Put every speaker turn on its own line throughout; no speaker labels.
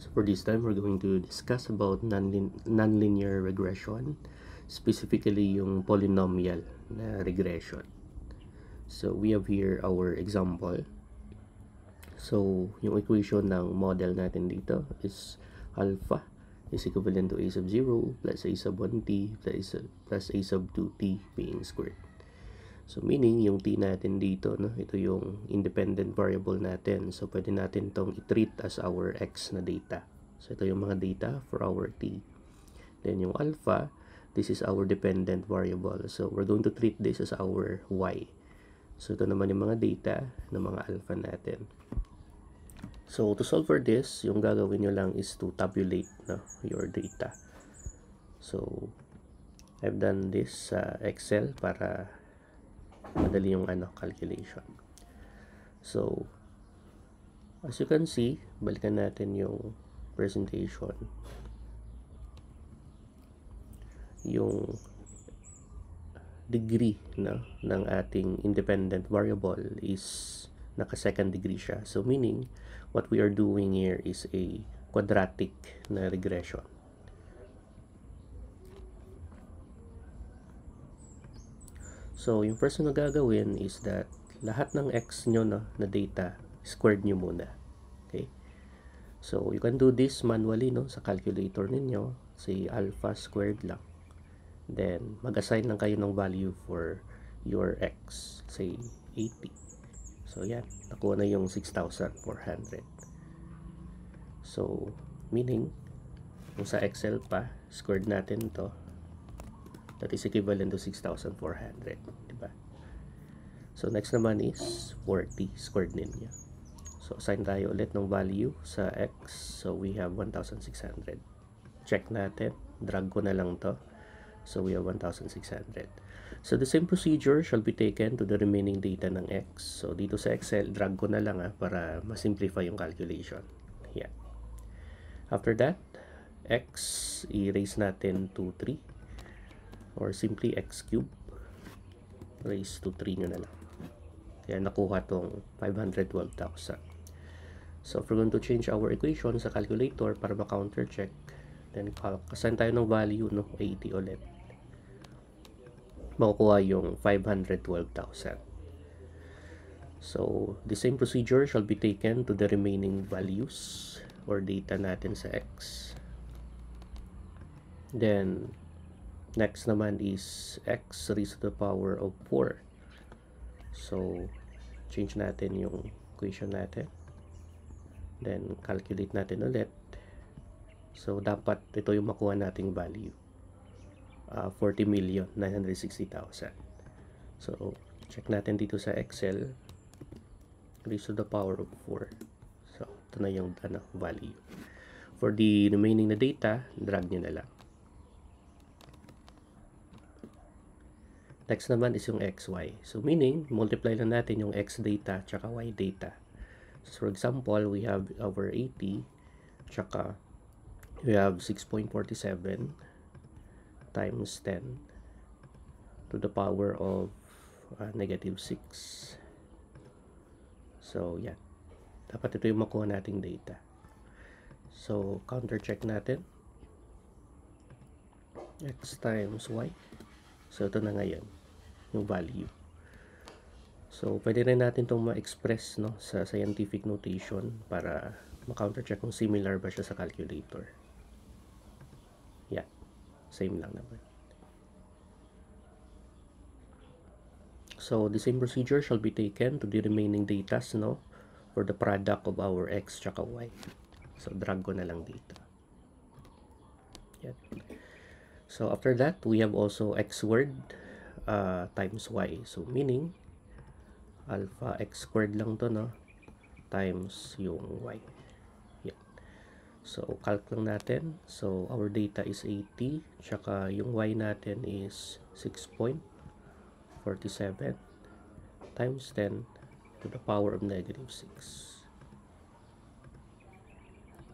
So for this time, we're going to discuss about nonlinear regression, specifically yung polynomial na regression. So we have here our example. So yung equation ng model natin dito is alpha is equivalent to a sub 0 plus a sub 1t plus a sub 2t being squared. So meaning yung t natin dito, no, ito yung independent variable natin. So pwede natin tong i-treat as our x na data. So ito yung mga data for our t. Then yung alpha, this is our dependent variable. So we're going to treat this as our y. So ito naman yung mga data ng mga alpha natin. So to solve for this, yung gagawin nyo lang is to tabulate, no, your data. So I've done this sa Excel para madali yung calculation. So as you can see, balikan natin yung presentation. Yung degree, no, ng ating independent variable is naka second degree siya. So meaning what we are doing here is a quadratic na regression. So, yung first na gagawin is that lahat ng x nyo na data, squared nyo muna. Okay? So, you can do this manually, no, sa calculator ninyo. Say, alpha squared lang. Then, mag-assign lang kayo ng value for your x. Say, 80. So, yan. Nakuha na yung 6,400. So, meaning, kung sa Excel pa, squared natin to, that is equivalent to 6,400, diba? So next naman is 40 squared ninyo. So assign tayo ulit ng value sa x. So we have 1,600. Check natin, drag ko na lang to. So we have 1,600. So the same procedure shall be taken to the remaining data ng x. So dito sa Excel, drag ko na lang para ma-simplify yung calculation. Yeah. After that, x, i-raise natin to 3. Or simply x cube raised to 3 nyo na lang. Kaya nakuha tong 512,000. So if we're going to change our equation sa calculator para ma-counter check, then kasan tayo ng value, no, 80 ulit. Makukuha yung 512,000. So the same procedure shall be taken to the remaining values or data natin sa x. Then next naman is x raised to the power of 4. So, change natin yung equation natin. Then, calculate natin ulit. So, dapat ito yung makuha nating value. 40,960,000. So, check natin dito sa Excel. Raised to the power of 4. So, ito na yung value. For the remaining na data, drag nyo na lang. Next naman is yung xy. So meaning, multiply lang natin yung x data tsaka y data. So for example, we have our 80 tsaka we have 6.47 times 10 to the power of negative 6. So yeah, dapat ito yung makuha nating data. So counter check natin. X times y. So, ito na ngayon, yung value. So, pwede rin natin itong ma-express, no, sa scientific notation para ma-countercheck kung similar ba siya sa calculator. Yeah, same lang naman. So, the same procedure shall be taken to the remaining data, no, for the product of our x tsaka y. So, drag ko na lang dito. Yeah. So after that, we have also x squared times y. So meaning, alpha x squared lang to, no, times yung y. Yeah. So calc lang natin. So our data is 80, tsaka yung y natin is 6.47 times 10 to the power of negative 6.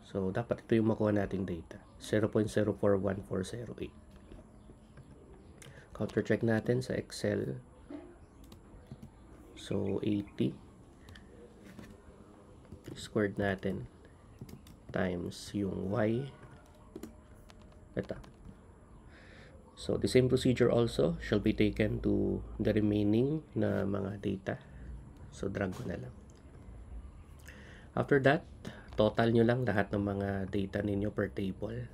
So dapat ito yung makuha nating data. 0.041408. Counter check natin sa Excel. So 80 squared natin times yung y. Ito. So, the same procedure also shall be taken to the remaining na mga data. So, drag ko na lang. After that, total nyo lang lahat ng mga data ninyo per table.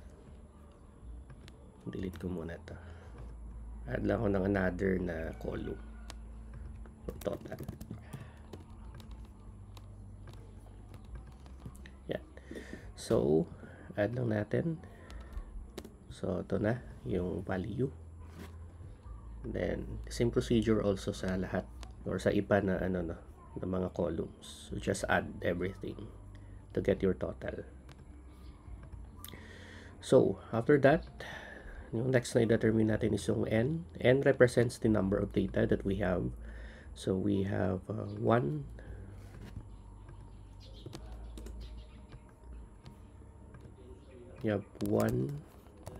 Delete ko muna ito. Add lang ako ng another na column. Total. Yan. So, add lang natin. So, ito na yung value. Then, same procedure also sa lahat or sa iba na na mga columns. So, just add everything to get your total. So, after that, yung next na i-determine natin is yung n. N represents the number of data that we have. So, we have 1, you have 1,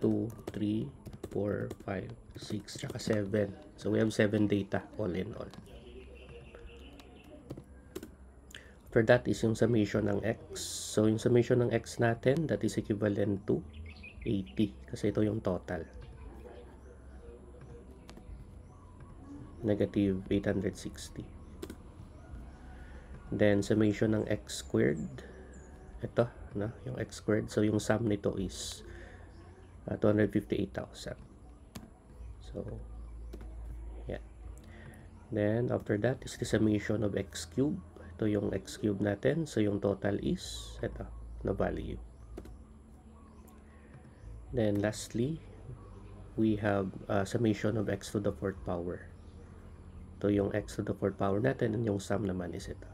2, 3, 4, 5, 6, tsaka 7. So, we have 7 data all in all. After that is yung summation ng x. So, yung summation ng x natin, that is equivalent to 80. Kasi ito yung total. Negative 860. Then, summation ng x squared. Ito, no? Yung x squared. So, yung sum nito is 258,000. So, yeah. Then, after that is the summation of x cube. Ito yung x cube natin. So, yung total is ito, na value. Then, lastly, we have summation of x to the 4th power. Ito yung x to the 4th power natin. And yung sum naman is ito.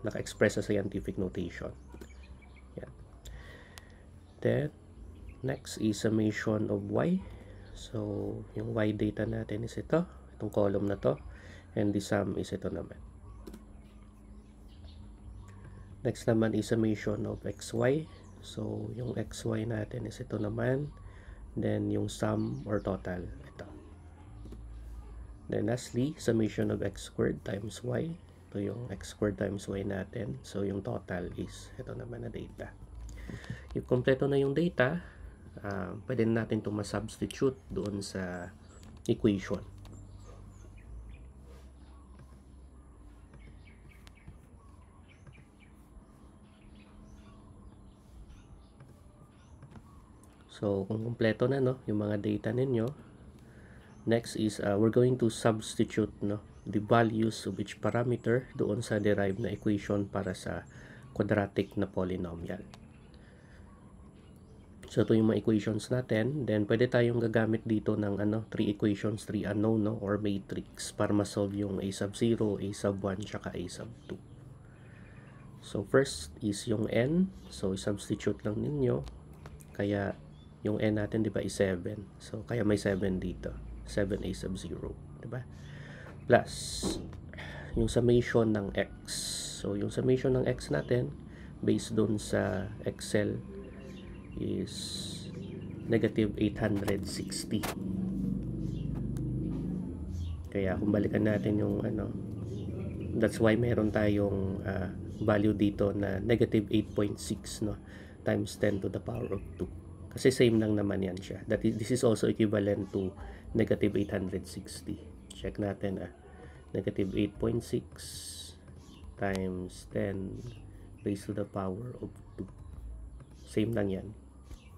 Naka-express sa scientific notation. Yeah. Then, next is summation of y. So, yung y data natin is ito. Itong column na to. And the sum is ito naman. Next naman is summation of xy. So, yung xy natin is ito naman. Then, yung sum or total, ito. Then, lastly, summation of x squared times y. Ito yung x squared times y natin. So, yung total is ito naman na data. Yung kompleto na yung data, pwede natin itong ma-substitute doon sa equation. So, kung kompleto na yung mga data ninyo, next is we're going to substitute the values of each parameter doon sa derived na equation para sa quadratic na polynomial. So, ito yung mga equations natin. Then, pwede tayong gagamit dito ng 3 equations, 3 unknown, or matrix para ma-solve yung a sub 0, a sub 1, tsaka a sub 2. So, first is yung n. So, substitute lang ninyo. Kaya, yung n natin, di ba, is 7. So, kaya may 7 dito. 7a sub 0. Di ba? Plus, yung summation ng x. So, yung summation ng x natin, based doon sa Excel, is negative 860. Kaya kung balikan natin yung that's why meron tayong value dito na negative 8.6 times 10 to the power of 2. Kasi same lang naman yan siya. This is also equivalent to negative 860. Check natin negative 8.6 times 10 raised to the power of 2. Same lang yan.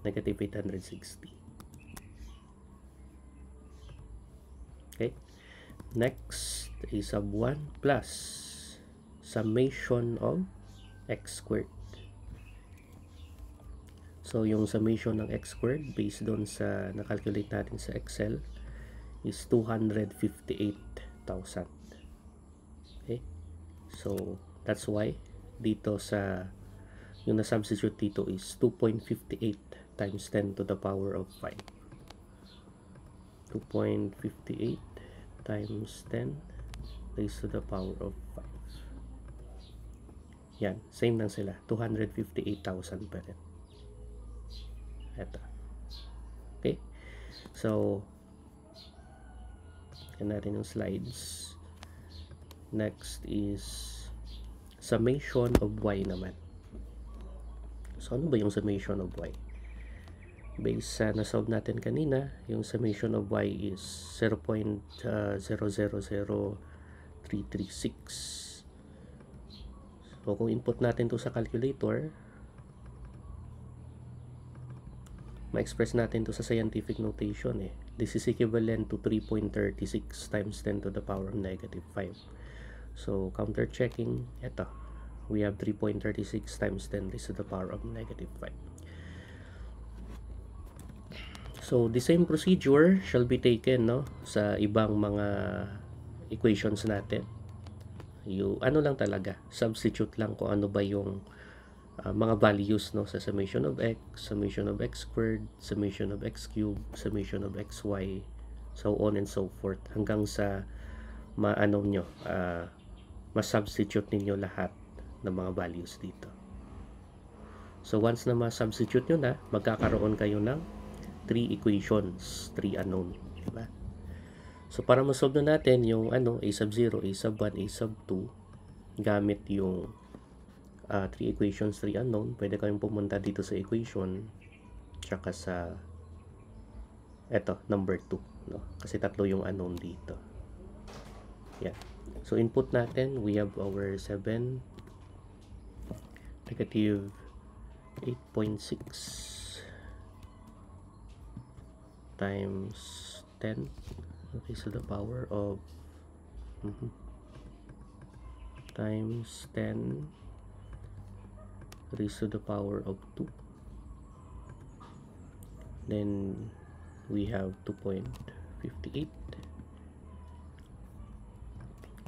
Negative 860. Okay. Next is sub 1 plus summation of x squared. So, yung summation ng x squared based doon sa na-calculate natin sa Excel is 258,000. Okay. So, that's why dito sa yung na-substitute dito is 2.58 times 10 to the power of 5. 2.58 times 10 raised to the power of 5. Yan, same lang sila. 258,000 pa rin. Ito. Okay? So, yan natin yung slides. Next is summation of y naman. So, ano ba yung summation of y? Based sa na-solve natin kanina, yung summation of y is 0.000336. So, kung input natin to sa calculator, ma-express natin to sa scientific notation eh. This is equivalent to 3.36 times 10 to the power of negative 5. So, counter-checking, eto. We have 3.36 times 10 raised to the power of negative 5. So, the same procedure shall be taken no, sa ibang mga equations natin. Ano lang talaga, substitute lang kung ano ba yung mga values no, sa summation of x, summation of x squared, summation of x cubed, summation of xy, so on and so forth, hanggang sa maano nyo, ma-substitute ninyo lahat ng mga values dito. So once na ma-substitute nyo na, magkakaroon kayo ng 3 equations, 3 unknown, diba? So para ma-solve na natin yung a sub 0, a sub 1, a sub 2 gamit yung 3 equations, 3 unknown, pwede kayong pumunta dito sa equation tsaka sa number 2 no? Kasi tatlo yung unknown dito. Yeah. So input natin, we have our 7 negative 8.6 times 10 raised to the power of times 10 raised to the power of 2. Then we have 2.58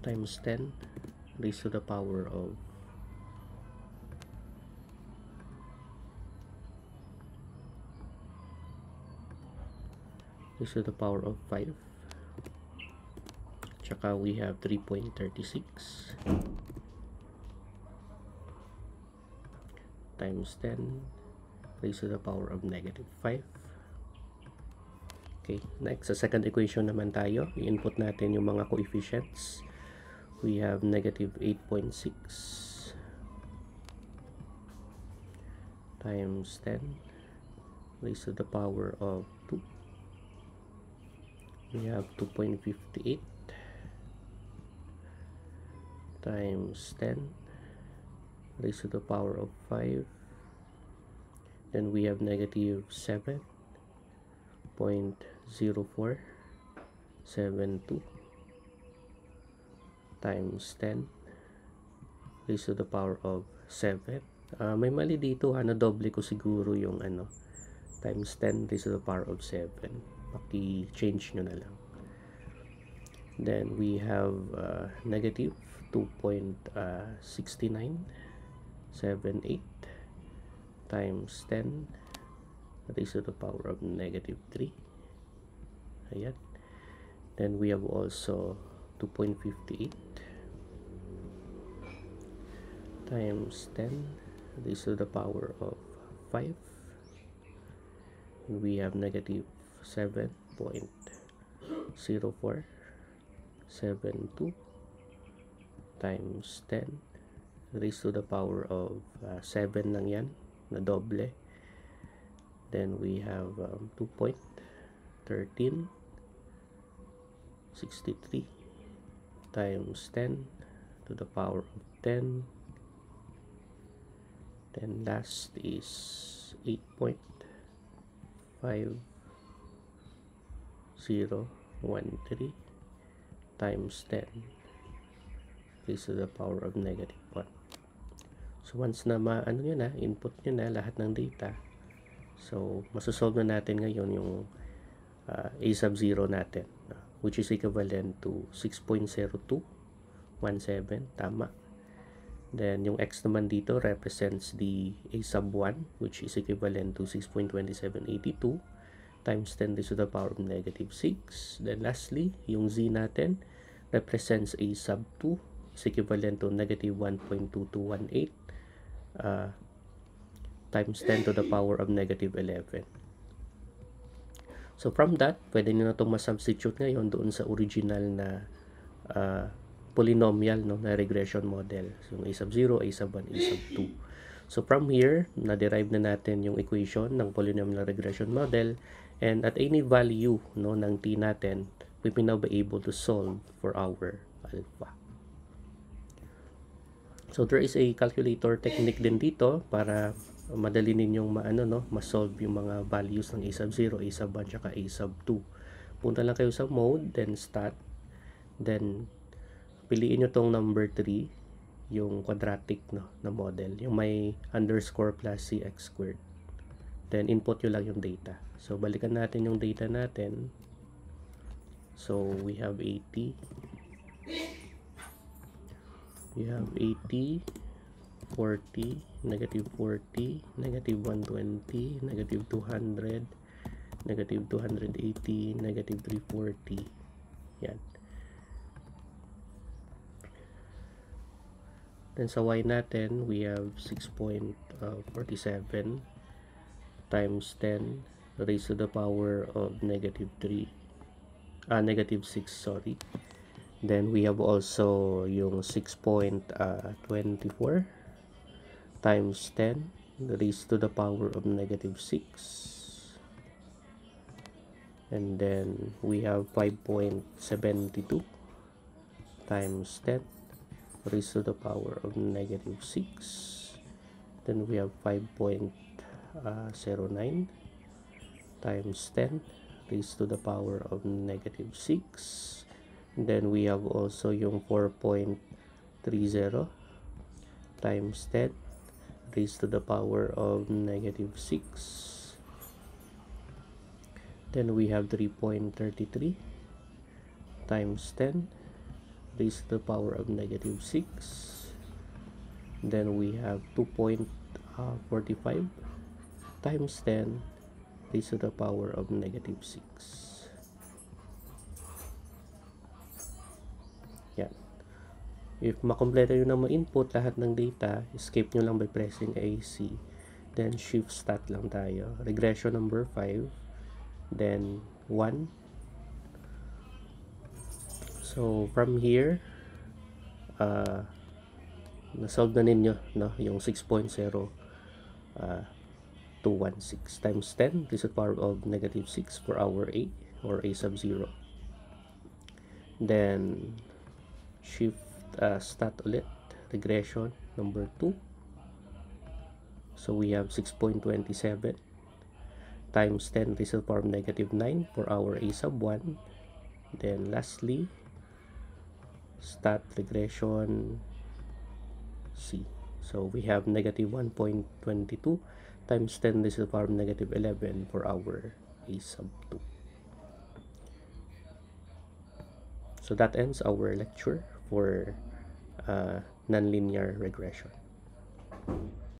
times 10 raised to the power of 5. Tsaka we have 3.36 times 10 raised to the power of negative 5. Okay, next, sa second equation naman tayo. I-input natin yung mga coefficients. We have negative 8.6 times 10 raised to the power of 2. We have 2.58 times 10 raised to the power of 5. Then we have negative 7.0472 times 10 raised to the power of 7. May mali dito, doble ko siguro yung times 10 raised to the power of 7. Paki-change nyo na lang. Then we have negative 2.6978 times 10 raised to the power of negative 3. Ayan. Then we have also 2.58 times 10 raised to the power of 5. And we have negative 7.0472 times 10 raised to the power of 7 lang yan, na doble. Then we have 2.1363 times 10 to the power of 10. Then last is 8.5013 times 10 raised to the power of negative 1. So once na input nyo na lahat ng data, so masosolve na natin ngayon yung a sub 0 natin, which is equivalent to 6.0217, tama. Then yung x naman dito represents the a sub 1, which is equivalent to 6.2782 times 10 raised to the power of negative 6. Then lastly, yung z natin represents a sub 2, is equivalent to negative 1.2218 times 10 to the power of negative 11. So from that, pwede nyo na itong masubstitute ngayon doon sa original na polynomial, no, na regression model. So a sub 0, a sub 1, a sub 2. So from here, na-derive na natin yung equation ng polynomial regression model, and at any value, no, ng t natin, we will now be able to solve for our alpha. So there is a calculator technique din dito para madali ninyong ma-solve yung mga values ng a sub 0, a sub 1, tsaka a sub 2. Punta lang kayo sa mode, then stat, then piliin nyo tong number 3, yung quadratic na model, yung may underscore plus cx squared. Then input nyo lang yung data. So balikan natin yung data natin. So we have 80, we have 80, 40, negative 40, negative 120, negative 200, negative 280, negative 340. Yan. Then sa y natin, we have 6.47 times 10 raised to the power of negative 6, sorry. Then we have also yung 6.24 times 10 raised to the power of negative 6. And then we have 5.72 times 10 raised to the power of negative 6. Then we have 5.09 times 10 raised to the power of negative 6. And then we have also yung 4.30 times 10 raised to the power of negative 6. Then we have 3.33 times 10 raised to the power of negative 6. Then we have 2.45 times 10 raised to the power of negative 6. Yan. If makompleto nyo na ma-input lahat ng data, escape nyo lang by pressing AC. Then shift stat lang tayo. Regression number 5. Then 1. So from here, na-solve na ninyo, no, yung 6.0216 times 10 to the power of negative 6 for our A, or A sub 0. Then shift stat ulit, regression number 2. So we have 6.27 times 10 to the power of negative 9 for our A sub 1. Then lastly, stat regression C. So we have negative 1.22 times 10 to the power of negative 11 for our A sub 2. So that ends our lecture for nonlinear regression.